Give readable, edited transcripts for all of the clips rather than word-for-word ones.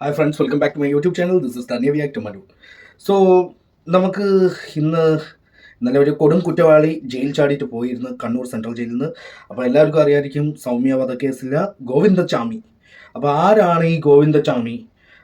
Hi friends, welcome back to my YouTube channel. This is Tanya വിയാക്ട് Manu. So നമുക്ക് ഇന്നലെ ഒരു കൊടും കുറ്റവാളി ജയിൽ ചാടിയിട്ട് പോയിരുന്നു കണ്ണൂർ സെൻട്രൽ ജയിലിൽ നിന്ന്. അപ്പോൾ എല്ലാവർക്കും അറിയായിരിക്കും സൗമ്യ വധക്കേസിലെ ഗോവിന്ദച്ചാമി. അപ്പോൾ ആരാണ് ഈ ഗോവിന്ദച്ചാമി?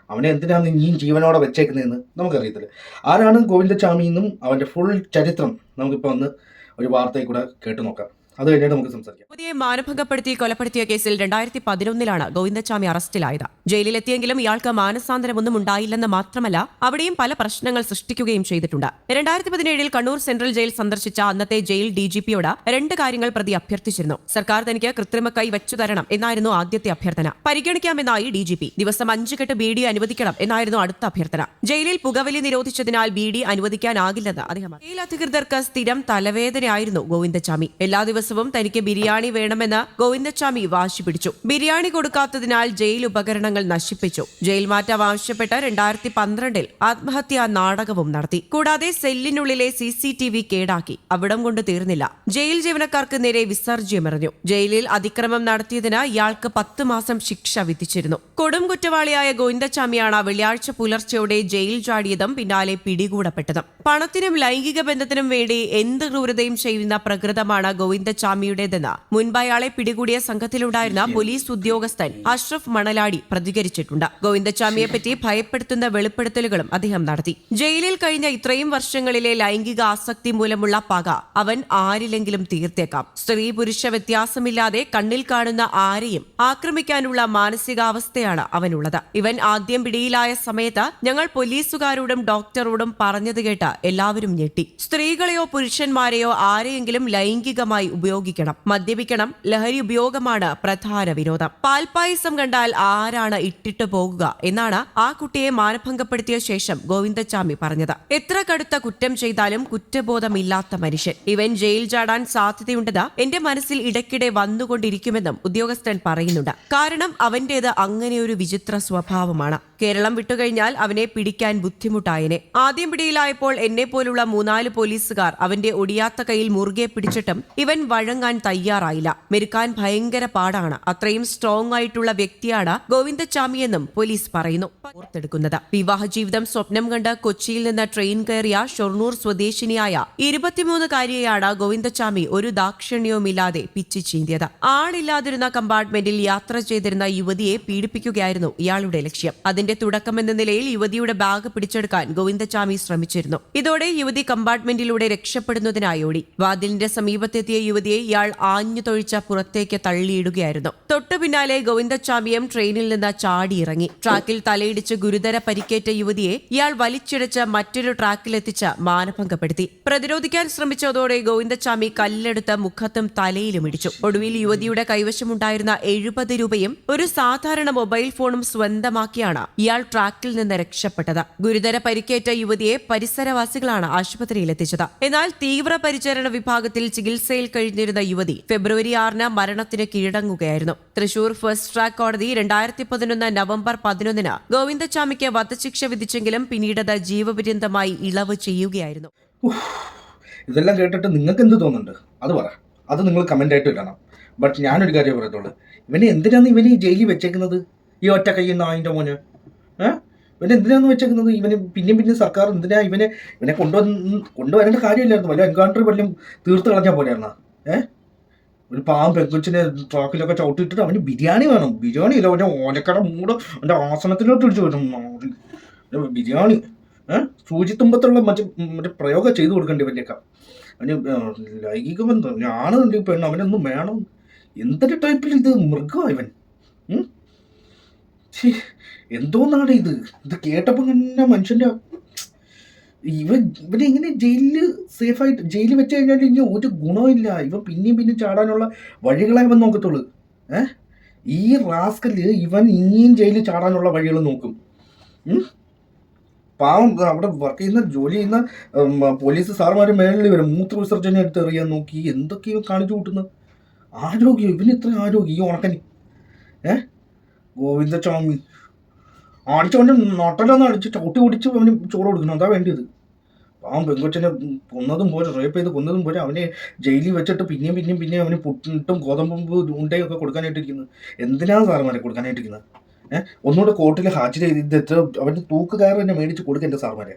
അവനെ എന്തിനാണ് ഇനിയും ജീവനോടെ വെച്ചേക്കുന്നതെന്ന് നമുക്കറിയത്തില്ല. ആരാണ് ഗോവിന്ദച്ചാമി എന്നും അവൻ്റെ ഫുൾ ചരിത്രം നമുക്കിപ്പോൾ ഒന്ന് ഒരു വാർത്തയിൽ കൂടെ കേട്ടു നോക്കാം. അത് കഴിഞ്ഞിട്ട് നമുക്ക് സംസാരിക്കാം. യുവതിയെ മാനഭംഗപ്പെടുത്തി കൊലപ്പെടുത്തിയ കേസിൽ 2011 ഗോവിന്ദച്ചാമി അറസ്റ്റിലായത്. ജയിലിലെത്തിയെങ്കിലും ഇയാൾക്ക് മാനസാന്തരമൊന്നും ഉണ്ടായില്ലെന്ന് മാത്രമല്ല, അവിടെയും പല പ്രശ്നങ്ങൾ സൃഷ്ടിക്കുകയും ചെയ്തിട്ടുണ്ട്. 2017 കണ്ണൂർ സെൻട്രൽ ജയിൽ സന്ദർശിച്ച അന്നത്തെ ജയിൽ DGPയോട് 2 കാര്യങ്ങൾ പ്രതി അഭ്യർത്ഥിച്ചിരുന്നു. സർക്കാർ തനിക്ക് കൃത്രിമ കൈ വെച്ചു തരണം എന്നായിരുന്നു ആദ്യത്തെ അഭ്യർത്ഥന. പരിഗണിക്കാമെന്നായി DGP. ദിവസം 5 കെട്ട് ബീഡി അനുവദിക്കണം എന്നായിരുന്നു അടുത്ത അഭ്യർത്ഥന. ജയിലിൽ പുകവലി നിരോധിച്ചതിനാൽ ബീഡി അനുവദിക്കാനാകില്ലെന്ന് അദ്ദേഹം. ജയിൽ അധികൃതർക്ക് സ്ഥിരം തലവേദനയായിരുന്നു ഗോവിന്ദച്ചാമി. എല്ലാ ദിവസവും തനിക്ക് ബിരിയാണി വേണമെന്ന് ഗോവിന്ദച്ചാമി വാശി പിടിച്ചു. ബിരിയാണി കൊടുക്കാത്തതിനാൽ ജയിൽ ഉപകരണങ്ങൾ നശിപ്പിച്ചു. ജയിൽ മാറ്റം ആവശ്യപ്പെട്ട് 2012 ആത്മഹത്യാ നാടകവും നടത്തി. കൂടാതെ സെല്ലിനുള്ളിലെ CCTV കേടാക്കി. അവിടം കൊണ്ട് തീർന്നില്ല. ജയിൽ ജീവനക്കാർക്ക് നേരെ വിസർജ്യമെറിഞ്ഞു. ജയിലിൽ അതിക്രമം നടത്തിയതിന് ഇയാൾക്ക് 10 മാസം ശിക്ഷ വിധിച്ചിരുന്നു. കൊടും കുറ്റവാളിയായ ഗോവിന്ദച്ചാമിയാണ് വെള്ളിയാഴ്ച പുലർച്ചെയോടെ ജയിൽ ചാടിയതും പിന്നാലെ പിടികൂടപ്പെട്ടതും. പണത്തിനും ലൈംഗിക ബന്ധത്തിനും വേണ്ടി എന്ത് ക്രൂരതയും ചെയ്യുന്ന പ്രകൃതമാണ് ഗോവിന്ദച്ചാമിയുടേതെന്ന് മുൻപ് അയാളെ പിടികൂടിയ സംഘത്തിലുണ്ടായിരുന്ന പോലീസ് ഉദ്യോഗസ്ഥൻ അഷ്റഫ് മണലാടി പ്രതികരിച്ചിട്ടുണ്ട്. ഗോവിന്ദച്ചാമിയെപ്പറ്റി ഭയപ്പെടുത്തുന്ന വെളിപ്പെടുത്തലുകളും അദ്ദേഹം നടത്തി. ജയിലിൽ കഴിഞ്ഞ ഇത്രയും വർഷങ്ങളിലെ ലൈംഗിക ആസക്തി മൂലമുള്ള പക അവൻ ആരിലെങ്കിലും തീർത്തേക്കാം. സ്ത്രീ പുരുഷ വ്യത്യാസമില്ലാതെ കണ്ണിൽ കാണുന്ന ആരെയും ആക്രമിക്കാനുള്ള മാനസികാവസ്ഥയാണ് അവനുള്ളത്. ഇവൻ ആദ്യം പിടിയിലായ സമയത്ത് ഞങ്ങൾ പോലീസുകാരോടും ഡോക്ടറോടും പറഞ്ഞത് കേട്ട് എല്ലാവരും ഞെട്ടി. സ്ത്രീകളെയോ പുരുഷന്മാരെയോ ആരെയെങ്കിലും ലൈംഗികമായി ഉപയോഗിക്കണം, മദ്യപിക്കണം, ലഹരി ഉപയോഗമാണ് പ്രധാന വിനോദം. പാൽപ്പായസം കണ്ടാൽ ആരാണ് ഇട്ടിട്ട് പോകുക എന്നാണ് ആ കുട്ടിയെ മാനഭംഗപ്പെടുത്തിയ ശേഷം ഗോവിന്ദച്ചാമി പറഞ്ഞത്. എത്ര കടുത്ത കുറ്റം ചെയ്താലും കുറ്റബോധമില്ലാത്ത മനുഷ്യൻ. ഇവൻ ജയിൽ ചാടാൻ സാധ്യതയുണ്ടെന്ന് എന്റെ മനസ്സിൽ ഇടയ്ക്കിടെ വന്നുകൊണ്ടിരിക്കുമെന്നും ഉദ്യോഗസ്ഥൻ പറയുന്നുണ്ട്. കാരണം അവന്റേത് അങ്ങനെയൊരു വിചിത്ര സ്വഭാവമാണ്. കേരളം വിട്ടുകഴിഞ്ഞാൽ അവനെ പിടിക്കാൻ ബുദ്ധിമുട്ടായനെ. ആദ്യം പിടിയിലായപ്പോൾ എന്നെ പോലുള്ള 3-4 പോലീസുകാർ അവന്റെ ഒടിയാത്ത കയ്യിൽ മുറുകെ പിടിച്ചിട്ടും ഇവൻ വഴങ്ങാൻ തയ്യാറായില്ല. മെരുക്കാൻ ഭയങ്കര പാടാണ്. അത്രയും സ്ട്രോങ് ആയിട്ടുള്ള വ്യക്തിയാണ് ഗോവിന്ദച്ചാമിയെന്നും പോലീസ് പറയുന്നു. ഓർത്തെടുക്കുന്നത് വിവാഹ ജീവിതം സ്വപ്നം കണ്ട് കൊച്ചിയിൽ നിന്ന് ട്രെയിൻ കയറിയ ഷൊർണൂർ സ്വദേശിനിയായ 23-കാരിയെയാണ് ഗോവിന്ദച്ചാമി ഒരു ദാക്ഷിണ്യവുമില്ലാതെ പിച്ചി ചീന്തിയത്. ആളില്ലാതിരുന്ന കമ്പാർട്ട്മെന്റിൽ യാത്ര ചെയ്തിരുന്ന യുവതിയെ പീഡിപ്പിക്കുകയായിരുന്നു ഇയാളുടെ ലക്ഷ്യം. അതിന്റെ തുടക്കമെന്ന നിലയിൽ യുവതിയുടെ ബാഗ് പിടിച്ചെടുക്കാൻ ഗോവിന്ദച്ചാമി ശ്രമിച്ചിരുന്നു. ഇതോടെ യുവതി കമ്പാർട്ട്മെന്റിലൂടെ രക്ഷപ്പെടുന്നതിനായി ഓടി. വാതിലിന്റെ സമീപത്തെത്തിയ യുവതിയെ ഇയാൾ ആഞ്ഞു തൊഴിച്ച പുറത്തേക്ക് തള്ളിയിടുകയായിരുന്നു. തൊട്ടു പിന്നാലെ ഗോവിന്ദച്ചാമിയും ട്രെയിനിൽ നിന്ന് ചാടിയിറങ്ങി. ട്രാക്കിൽ തലയിടിച്ച് ഗുരുതര പരിക്കേറ്റ യുവതിയെ ഇയാൾ വലിച്ചിഴച്ച് മറ്റൊരു ട്രാക്കിലെത്തിച്ച് മാനഭംഗപ്പെടുത്തി. പ്രതിരോധിക്കാൻ ശ്രമിച്ചതോടെ ഗോവിന്ദച്ചാമി കല്ലെടുത്ത് മുഖത്തും തലയിലും ഇടിച്ചു. ഒടുവിൽ യുവതിയുടെ കൈവശമുണ്ടായിരുന്ന 70 രൂപയും ഒരു സാധാരണ മൊബൈൽ ഫോണും സ്വന്തമാക്കിയാണ് ഇയാൾ ട്രാക്കിൽ നിന്ന് രക്ഷപ്പെട്ടത്. ഗുരുതര പരിക്കേറ്റ യുവതിയെ പരിസരവാസികളാണ് ആശുപത്രിയിലെത്തിച്ചത്. എന്നാൽ തീവ്ര പരിചരണ വിഭാഗത്തിൽ ചികിത്സയിൽ കഴിഞ്ഞിരുന്ന യുവതി ഫെബ്രുവരി 6 മരണത്തിന് കീഴടങ്ങുകയായിരുന്നു. തൃശൂർ ഫസ്റ്റ് ട്രാക്ക് കോടതി 2011 നവംബർ 11 ഗോവിന്ദച്ചാമിക്ക് വധശിക്ഷ വിധിച്ചെങ്കിലും പിന്നീടത് ജീവപര്യന്തമായി ഇളവ് ചെയ്യുകയായിരുന്നു. ഇതെല്ലാം കേട്ടിട്ട് നിങ്ങൾക്ക് എന്ത് തോന്നുന്നുണ്ട്? അത് പറ. അത് നിങ്ങൾ കമന്റ് ആയിട്ട് ഇടണം. ബട്ട് ഞാനൊരു കാര്യം പറയത്തുള്ളൂ, ഇവനെ എന്തിനാണ് ഇവന് ഈ ജയിലിൽ വെച്ചേക്കുന്നത്? ഈ ഒറ്റ കയ്യുന്ന അതിൻ്റെ മോന് ഇവനെ എന്തിനാന്ന് വെച്ചേക്കുന്നത്? ഇവന് പിന്നെ സർക്കാർ എന്തിനാ ഇവനെ കൊണ്ടുവരേണ്ട കാര്യമില്ലായിരുന്നു. വല്ല എൻകൗണ്ടർ വല്ലതും തീർത്ത് കളഞ്ഞാൽ പോലെയായിരുന്ന ഒരു പാവം പെങ്കൊച്ചിനെ ട്രാക്കിലൊക്കെ ചവിട്ടിയിട്ടിട്ട് അവന് ബിരിയാണി വേണം. ബിരിയാണി ഇല്ല, അവൻ്റെ ഓലക്കട മൂട് അവൻ്റെ ആസനത്തിലോട്ട് ഇടിച്ചു വരും. ബിരിയാണി സൂചിത്തുമ്പത്തുള്ള മറ്റേ പ്രയോഗം ചെയ്തു കൊടുക്കേണ്ടി ഇവൻ്റെയൊക്കെ. അവന് ലൈംഗിക ബന്ധം ആണ് പെണ്ണ്, അവനൊന്നും വേണം. എന്തൊരു ടൈപ്പിൽ ഇത് മൃഗമാണ് ഇവൻ. എന്തോന്നാണ് ഇത് കേട്ടപ്പോൾ തന്നെ മനുഷ്യൻ്റെ ഇവനെ ഇങ്ങനെ ജയിലിൽ സേഫായിട്ട് ജയിലിൽ വെച്ച് കഴിഞ്ഞാൽ ഇനി ഒരു ഗുണമില്ല. ഇവൻ പിന്നെയും ചാടാനുള്ള വഴികളെ അവൻ നോക്കത്തുള്ളൂ. ഈ റാസ്കല് ഇവൻ ഇനിയും ജയിലിൽ ചാടാനുള്ള വഴികൾ നോക്കും. പാവം അവിടെ വർക്ക് ചെയ്യുന്ന ജോലി ചെയ്യുന്ന പോലീസ് സാറുമാർ മേളിൽ വരും. മൂത്ര വിസർജനം എടുത്ത് എറിയാൻ നോക്കി എന്തൊക്കെയോ കാണിച്ചു കൂട്ടുന്നത്. ആരോഗ്യം ഇവന് ഇത്ര ആരോഗ്യം ഈ ഉണക്കന്. ഗോവിന്ദച്ചാമി അടിച്ചവൻ്റെ നട്ടലൊന്ന് അടിച്ച് ചവിട്ടി ഓടിച്ച് അവന് ചോറ് കൊടുക്കണം. അതാ വേണ്ടിയത്. പാവം പെങ്കൊച്ചനെ കൊന്നതും പോലെ, റേപ്പ് ചെയ്ത് കൊന്നതും പോലെ അവനെ ജയിലിൽ വെച്ചിട്ട് പിന്നെയും അവന് പുട്ടും ഗോതമ്പ് ഉണ്ടയൊക്കെ കൊടുക്കാനായിട്ടിരിക്കുന്നത്. എന്തിനാണ് സാറുമാരെ കൊടുക്കാനായിട്ടിരിക്കുന്നത്? ഒന്നുകൂടെ കോർട്ടിൽ ഹാജർ ചെയ്തിട്ട് അവൻ്റെ തൂക്കുകയർ തന്നെ മേടിച്ച് കൊടുക്കുക എൻ്റെ സാർമാരെ.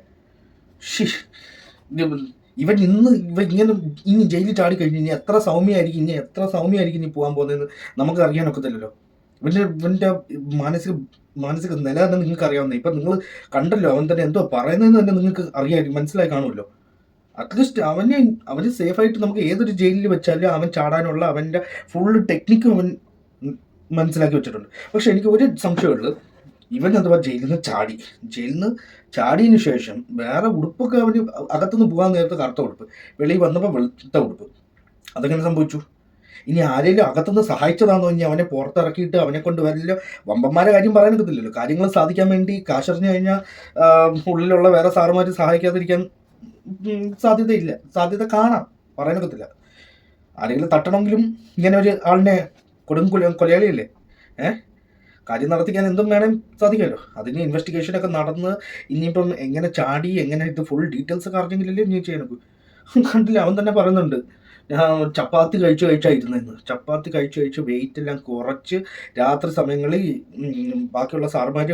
ഇവൻ ഇങ്ങനെ ഇനി ജയിലിൽ ചാടി കഴിഞ്ഞ് ഇനി എത്ര സൗമ്യമായിരിക്കും ഇനി പോകാൻ പോകുന്നതെന്ന് നമുക്ക് അറിയാനൊക്കത്തില്ലല്ലോ. ഇവൻ്റെ മാനസിക നില തന്നെ നിങ്ങൾക്ക് അറിയാവുന്ന. ഇപ്പം നിങ്ങൾ കണ്ടല്ലോ അവൻ തന്നെ എന്തോ പറയുന്നതെന്ന് തന്നെ നിങ്ങൾക്ക് മനസ്സിലായി കാണുമല്ലോ. അറ്റ്ലീസ്റ്റ് അവന് സേഫായിട്ട് നമുക്ക് ഏതൊരു ജയിലിൽ വെച്ചാലും അവൻ ചാടാനുള്ള അവൻ്റെ ഫുള്ള് ടെക്നിക്കും അവൻ മനസ്സിലാക്കി വെച്ചിട്ടുണ്ട്. പക്ഷെ എനിക്ക് ഒരു സംശയമുള്ളത്, ഇവൻ അഥവാ ജയിലിൽ നിന്ന് ചാടിയതിന് ശേഷം വേറെ ഉടുപ്പൊക്കെ അവന് അകത്തുനിന്ന് പോകാൻ നേരത്തെ കറുത്ത ഉടുപ്പ്, വെളിയിൽ വന്നപ്പോൾ വെളുത്ത ഉടുപ്പ്, അതെങ്ങനെ സംഭവിച്ചു? ഇനി ആരെങ്കിലും അകത്തുനിന്ന് സഹായിച്ചതാണോ? ഇനി അവനെ പുറത്തിറക്കിയിട്ട് അവനെ കൊണ്ട് വരില്ല. വമ്പന്മാരെ കാര്യം പറയാനൊക്കത്തില്ലല്ലോ. കാര്യങ്ങൾ സാധിക്കാൻ വേണ്ടി കാശറിഞ്ഞു കഴിഞ്ഞാൽ ഉള്ളിലുള്ള വേറെ സാറുമാർ സഹായിക്കാതിരിക്കാൻ സാധ്യത കാണാം, പറയാനൊക്കത്തില്ല. ആരെങ്കിലും തട്ടണമെങ്കിലും ഇങ്ങനെ ഒരു ആളിനെ കൊലയാളിയല്ലേ, കാര്യം നടത്തിക്കാൻ എന്തും വേണം സാധിക്കുമല്ലോ. അതിന് ഇൻവെസ്റ്റിഗേഷനൊക്കെ നടന്ന് ഇനിയിപ്പം എങ്ങനെ ചാടി എങ്ങനെ ഇത് ഫുൾ ഡീറ്റെയിൽസ് ഒക്കെ അറിഞ്ഞെങ്കിലല്ലേ നീ ചെയ്യാനൊക്കെ. കണ്ടില്ല, അവൻ തന്നെ പറയുന്നുണ്ട് ഞാൻ ചപ്പാത്തി കഴിച്ചായിരുന്നെന്ന്. ചപ്പാത്തി കഴിച്ച് വെയിറ്റ് എല്ലാം കുറച്ച് രാത്രി സമയങ്ങളിൽ ബാക്കിയുള്ള സാറുമാർ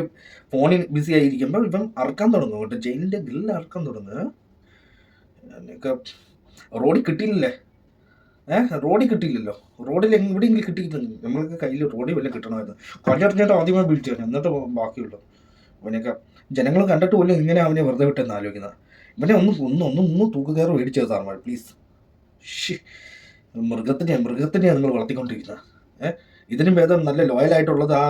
ഫോണിൽ ബിസി ആയിരിക്കുമ്പോൾ ഇവൻ അറക്കാൻ തുടങ്ങും കേട്ടോ, ജയിലിൻ്റെ ഗ്രില്ല് അറക്കാൻ തുടങ്ങുക. റോഡിൽ കിട്ടിയില്ലല്ലോ. റോഡിൽ എവിടെയെങ്കിലും കിട്ടിയിട്ടുണ്ട്. നമ്മൾക്ക് കയ്യിൽ റോഡിൽ വല്ലതും കിട്ടണമായിരുന്നു. കൊല്ലറിഞ്ഞിട്ട് ആദ്യമായി ബിൽറ്റാണ്, എന്നിട്ട് ബാക്കിയുള്ളൂ. അവനൊക്കെ ജനങ്ങൾ കണ്ടിട്ട് പോലും ഇങ്ങനെ അവനെ വെറുതെ വിട്ടെന്ന് ആലോചിക്കുന്നത്. ഇവനെ ഒന്ന് തൂക്കുകയറ് മേടിച്ചത് സാർമാർ പ്ലീസ്. മൃഗത്തിനെയാണ് നിങ്ങൾ വളർത്തിക്കൊണ്ടിരിക്കുന്നത്. ഇതിനും ഭേദം നല്ല ലോയലായിട്ടുള്ളത് ആ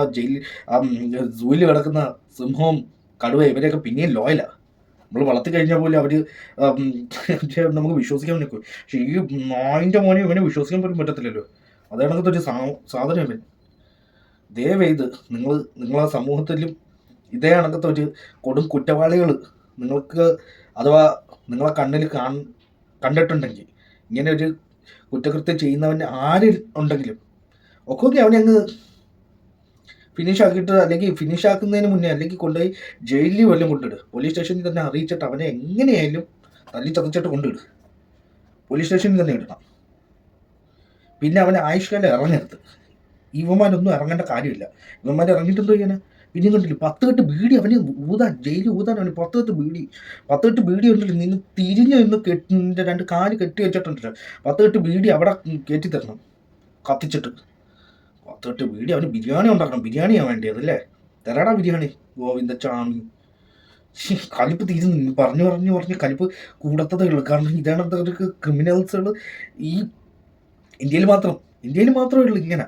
സൂയിൽ കിടക്കുന്ന സിംഹവും കടുവ, ഇവരെയൊക്കെ പിന്നെയും ലോയലാണ്. നമ്മൾ വളർത്തി കഴിഞ്ഞാൽ പോലും അവർ നമുക്ക് വിശ്വസിക്കാൻ പറ്റും. പക്ഷെ ഈ നായിൻ്റെ മോനെ ഇവനെ വിശ്വസിക്കാൻ പോലും പറ്റത്തില്ലല്ലോ. അതേണക്കത്തെ ഒരു സാധനം ഇവൻ. ദയവേത് നിങ്ങളെ സമൂഹത്തിലും ഇതേ കണക്കത്തെ ഒരു കൊടും കുറ്റവാളികൾ നിങ്ങൾക്ക് അഥവാ നിങ്ങളെ കണ്ണിൽ കണ്ടിട്ടുണ്ടെങ്കിൽ, ഇങ്ങനെ ഒരു കുറ്റകൃത്യം ചെയ്യുന്നവൻ ആരിൽ ഉണ്ടെങ്കിലും ഒക്കെ അവനെ അങ്ങ് ഫിനിഷ് ആക്കിയിട്ട്, അല്ലെങ്കിൽ ഫിനിഷ് ആക്കുന്നതിന് മുന്നേ അല്ലെങ്കിൽ കൊണ്ടുപോയി ജയിലിൽ വല്ലതും കൊണ്ടിടുക. പോലീസ് സ്റ്റേഷനിൽ തന്നെ അറിയിച്ചിട്ട് അവനെ എങ്ങനെയായാലും തല്ലി ചതച്ചിട്ട് കൊണ്ടിടുക. പോലീസ് സ്റ്റേഷനിൽ തന്നെ ഇടണം. പിന്നെ അവനെ ആയുഷ്കാലം ഇറങ്ങരുത്. ഇവന്മാരൊന്നും ഇറങ്ങേണ്ട കാര്യമില്ല. ഇവന്മാർ ഇറങ്ങിയിട്ടെന്തോ ചെയ്യാൻ? പിന്നെ കണ്ടില്ല 10 കെട്ട് ബീഡി അവന് ജയിലിൽ ഊതാൻ അവന് 10 കെട്ട് ബീഡി ഉണ്ടല്ലോ. നിങ്ങൾ തിരിഞ്ഞ് നിന്ന് കെട്ടിൻ്റെ 2 കാല് കെട്ടി വെച്ചിട്ടുണ്ടല്ലോ. 10 കെട്ട് ബീഡി അവിടെ കയറ്റി തരണം കത്തിച്ചിട്ട്. 10 കെട്ട് ബീഡി അവന് ബിരിയാണി ഉണ്ടാക്കണം. ബിരിയാണിയാണ് വേണ്ടിയതല്ലേ? തരാടാ ബിരിയാണി ഗോവിന്ദച്ചാമി. കലിപ്പ് തീരുന്നു. പറഞ്ഞ് കലിപ്പ് കൂടത്തതേ ഉള്ളൂ. കാരണം ഇതാണ് ക്രിമിനൽസുകൾ ഈ ഇന്ത്യയിൽ മാത്രമേ ഉള്ളൂ ഇങ്ങനെ.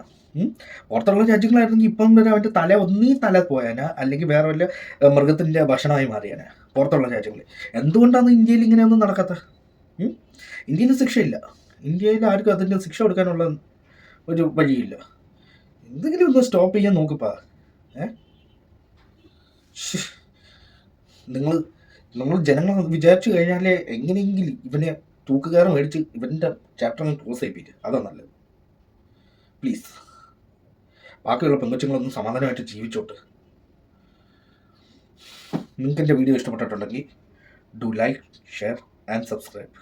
പുറത്തുള്ള രാജ്യങ്ങളായിരുന്നെങ്കിൽ ഇപ്പം വരെ അവൻ്റെ തല പോയാനാ, അല്ലെങ്കിൽ വേറെ വല്ല മൃഗത്തിൻ്റെ ഭക്ഷണമായി മാറിയാനാ പുറത്തുള്ള രാജ്യങ്ങളിൽ. എന്തുകൊണ്ടാണ് ഇന്ത്യയിൽ ഇങ്ങനെയൊന്നും നടക്കാത്ത? ഇന്ത്യയിൽ ശിക്ഷയില്ല. ഇന്ത്യയിൽ ആർക്കും അതിൻ്റെ ശിക്ഷ കൊടുക്കാനുള്ള ഒരു വഴിയില്ല. എന്തെങ്കിലും ഒന്ന് സ്റ്റോപ്പ് ചെയ്യാൻ നോക്കിപ്പാ. നമ്മൾ ജനങ്ങൾ വിചാരിച്ചു കഴിഞ്ഞാലേ എങ്ങനെയെങ്കിലും ഇവനെ തൂക്കുകയറ് മേടിച്ച് ഇവൻ്റെ ചാപ്റ്റർ ക്ലോസ് ചെയ്യിപ്പിക്കുക. അതാണ് നല്ലത്. പ്ലീസ്, ബാക്കിയുള്ള പെങ്കൊച്ചുങ്ങളൊന്നും സമാധാനമായിട്ട് ജീവിച്ചോട്ട്. നിങ്ങൾക്ക് എൻ്റെ വീഡിയോ ഇഷ്ടപ്പെട്ടിട്ടുണ്ടെങ്കിൽ do like, share and subscribe.